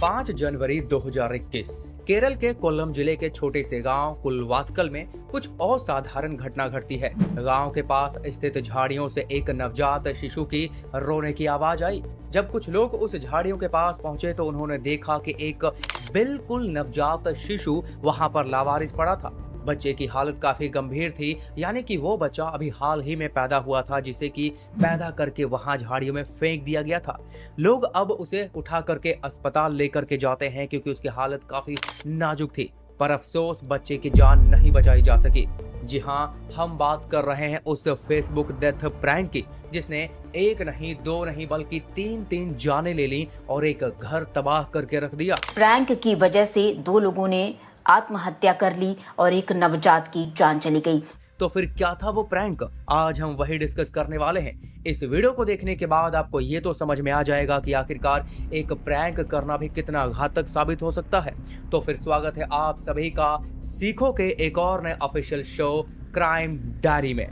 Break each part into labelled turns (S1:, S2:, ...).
S1: 5 जनवरी 2021 केरल के कोल्लम जिले के छोटे से गांव कुलवातकल में कुछ असाधारण घटना घटती है। गांव के पास स्थित झाड़ियों से एक नवजात शिशु की रोने की आवाज आई। जब कुछ लोग उस झाड़ियों के पास पहुंचे तो उन्होंने देखा कि एक बिल्कुल नवजात शिशु वहां पर लावारिस पड़ा था। बच्चे की हालत काफी गंभीर थी, यानी कि वो बच्चा अभी हाल ही में पैदा हुआ था, जिसे कि पैदा करके वहां झाड़ियों में फेंक दिया गया था। लोग अब उसे उठा करके अस्पताल लेकर के जाते हैं क्योंकि उसकी हालत काफी नाजुक थी, पर अफसोस बच्चे की जान नहीं बचाई जा सकी। जी हाँ, हम बात कर रहे हैं उस फेसबुक डेथ प्रैंक की, जिसने एक नहीं दो नहीं बल्कि तीन जानें ले ली और एक घर तबाह करके रख दिया।
S2: प्रैंक की वजह से 2 लोगों ने आत्महत्या कर ली और एक नवजात की जान चली गई।
S1: तो फिर क्या था वो प्रैंक? आज हम वही डिस्कस करने वाले हैं। इस वीडियो को देखने के बाद आपको ये तो समझ में आ जाएगा कि आखिरकार एक प्रैंक करना भी कितना घातक साबित हो सकता है। तो फिर स्वागत है आप सभी का सीखो के एक और नए ऑफिशियल शो क्राइम डायरी में।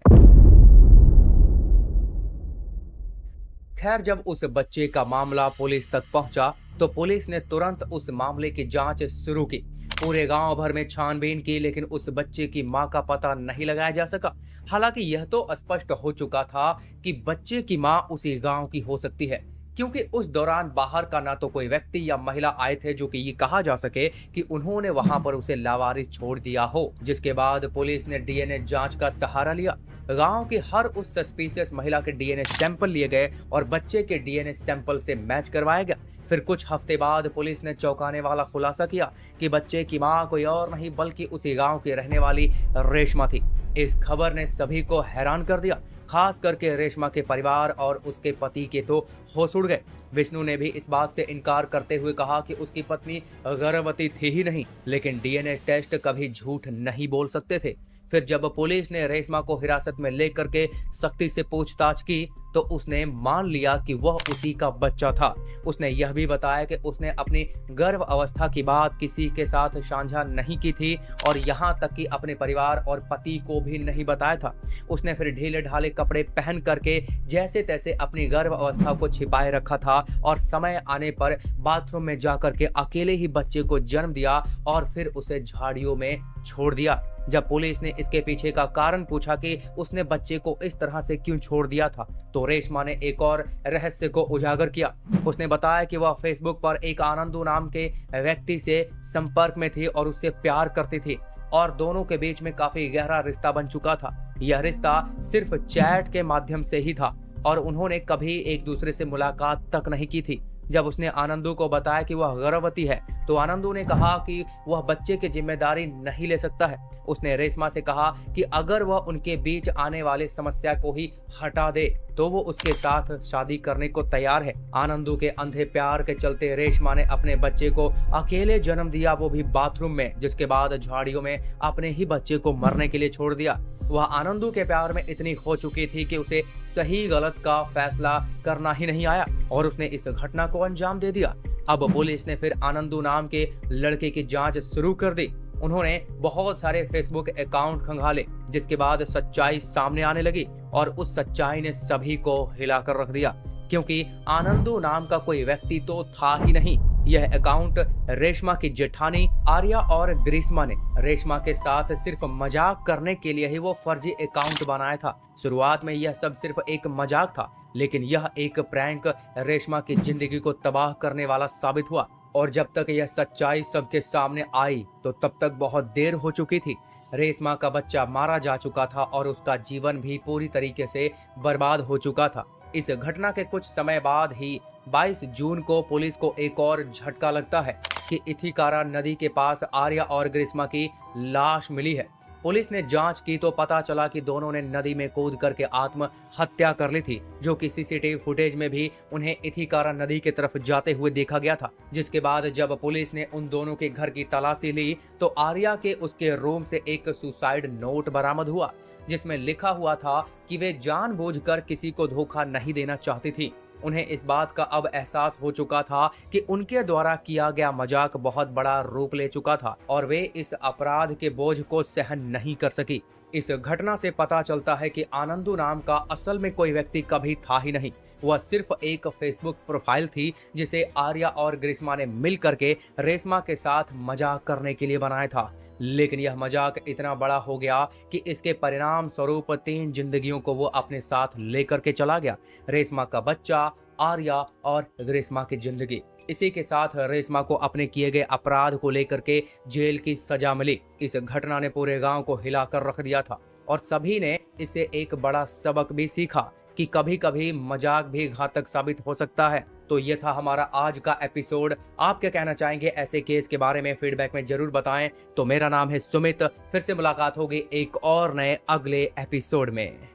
S1: खैर, जब उस बच्चे का मामला पुलिस तक पहुंचा तो पुलिस ने तुरंत उस मामले की जांच शुरू की। पूरे गांव भर में छानबीन की, लेकिन उस बच्चे की मां का पता नहीं लगाया जा सका। हालांकि यह तो स्पष्ट हो चुका था कि बच्चे की मां उसी गांव की हो सकती है, क्योंकि उस दौरान बाहर का ना तो कोई व्यक्ति या महिला आए थे जो कि ये कहा जा सके कि उन्होंने वहां पर उसे लावारिस छोड़ दिया हो। जिसके बाद पुलिस ने डीएनए जांच का सहारा लिया। गांव की हर उस सस्पिशियस महिला के डीएनए सैंपल लिए गए और बच्चे के डीएनए सैंपल से मैच करवाया गया। फिर कुछ हफ्ते बाद पुलिस ने चौंकाने वाला खुलासा किया कि बच्चे की मां कोई और नहीं बल्कि उसी गांव की रहने वाली रेशमा थी। इस खबर ने सभी को हैरान कर दिया, खास करके रेशमा के परिवार और उसके पति के तो होश उड़ गए। विष्णु ने भी इस बात से इनकार करते हुए कहा कि उसकी पत्नी गर्भवती थी ही नहीं, लेकिन डीएनए टेस्ट कभी झूठ नहीं बोल सकते थे। फिर जब पुलिस ने रेशमा को हिरासत में लेकर के सख्ती से पूछताछ की तो उसने मान लिया कि वह उसी का बच्चा था। उसने यह भी बताया कि उसने अपनी गर्भ अवस्था की बात किसी के साथ साझा नहीं की थी और यहाँ तक कि अपने परिवार और पति को भी नहीं बताया था। उसने फिर ढीले ढाले कपड़े पहन करके जैसे तैसे अपनी गर्भ अवस्था को छिपाए रखा था और समय आने पर बाथरूम में जाकर के अकेले ही बच्चे को जन्म दिया और फिर उसे झाड़ियों में छोड़ दिया। जब पुलिस ने इसके पीछे का कारण पूछा कि उसने बच्चे को इस तरह से क्यों छोड़ दिया था, तो रेशमा ने एक और रहस्य को उजागर किया। उसने बताया कि वह फेसबुक पर एक आनंदू नाम के व्यक्ति से संपर्क में थी और उससे प्यार करती थी और दोनों के बीच में काफी गहरा रिश्ता बन चुका था। यह रिश्ता सिर्फ चैट के माध्यम से ही था और उन्होंने कभी एक दूसरे से मुलाकात तक नहीं की थी। जब उसने आनंदू को बताया कि वह गर्भवती है तो आनंदू ने कहा कि वह बच्चे की जिम्मेदारी नहीं ले सकता है। उसने रेशमा से कहा कि अगर वह उनके बीच आने वाली समस्या को ही हटा दे तो वो उसके साथ शादी करने को तैयार है। आनंदू के अंधे प्यार के चलते रेशमा ने अपने बच्चे को अकेले जन्म दिया, वो भी बाथरूम में, जिसके बाद झाड़ियों में अपने ही बच्चे को मरने के लिए छोड़ दिया। वह आनंदू के प्यार में इतनी खो चुकी थी कि उसे सही गलत का फैसला करना ही नहीं आया और उसने इस घटना को अंजाम दे दिया। अब पुलिस ने फिर आनंदू नाम के लड़के की जांच शुरू कर दी। उन्होंने बहुत सारे फेसबुक अकाउंट खंगाले, जिसके बाद सच्चाई सामने आने लगी और उस सच्चाई ने सभी को हिलाकर रख दिया, क्योंकि आनंदू नाम का कोई व्यक्ति तो था ही नहीं। यह अकाउंट रेशमा की जेठानी आर्या और ग्रीष्मा ने रेशमा के साथ सिर्फ मजाक करने के लिए ही वो फर्जी अकाउंट बनाया था। शुरुआत में यह सब सिर्फ एक मजाक था, लेकिन यह एक प्रैंक रेशमा की जिंदगी को तबाह करने वाला साबित हुआ और जब तक यह सच्चाई सबके सामने आई तो तब तक बहुत देर हो चुकी थी। रेशमा का बच्चा मारा जा चुका था और उसका जीवन भी पूरी तरीके से बर्बाद हो चुका था। इस घटना के कुछ समय बाद ही 22 जून को पुलिस को एक और झटका लगता है कि इथिकारा नदी के पास आर्या और ग्रीष्मा की लाश मिली है। पुलिस ने जांच की तो पता चला कि दोनों ने नदी में कूद करके आत्महत्या कर ली थी, जो कि सीसीटीवी फुटेज में भी उन्हें इथिकारा नदी की तरफ जाते हुए देखा गया था। जिसके बाद जब पुलिस ने उन दोनों के घर की तलाशी ली तो आर्या के उसके रूम से एक सुसाइड नोट बरामद हुआ, जिसमें लिखा हुआ था कि वे जानबूझकर किसी को धोखा नहीं देना चाहती थी। उन्हें इस बात का अब एहसास हो चुका था कि उनके द्वारा किया गया मजाक बहुत बड़ा रूप ले चुका था और वे इस अपराध के बोझ को सहन नहीं कर सकी। इस घटना से पता चलता है कि आनंदू नाम का असल में कोई व्यक्ति कभी था ही नहीं। वह सिर्फ एक फेसबुक प्रोफाइल थी जिसे आर्या और ग्रीष्मा ने मिल करके रेशमा के साथ मजाक करने के लिए बनाया था। लेकिन यह मजाक इतना बड़ा हो गया कि इसके परिणाम स्वरूप 3 जिंदगियों को वो अपने साथ लेकर के चला गया। रेशमा का बच्चा, आर्या और ग्रीष्मा की जिंदगी। इसी के साथ रेशमा को अपने किए गए अपराध को लेकर के जेल की सजा मिली। इस घटना ने पूरे गांव को हिलाकर रख दिया था और सभी ने इसे एक बड़ा सबक भी सीखा कि कभी कभी मजाक भी घातक साबित हो सकता है। तो ये था हमारा आज का एपिसोड। आप क्या कहना चाहेंगे ऐसे केस के बारे में? फीडबैक में जरूर बताएं। तो मेरा नाम है सुमित, फिर से मुलाकात होगी एक और नए अगले एपिसोड में।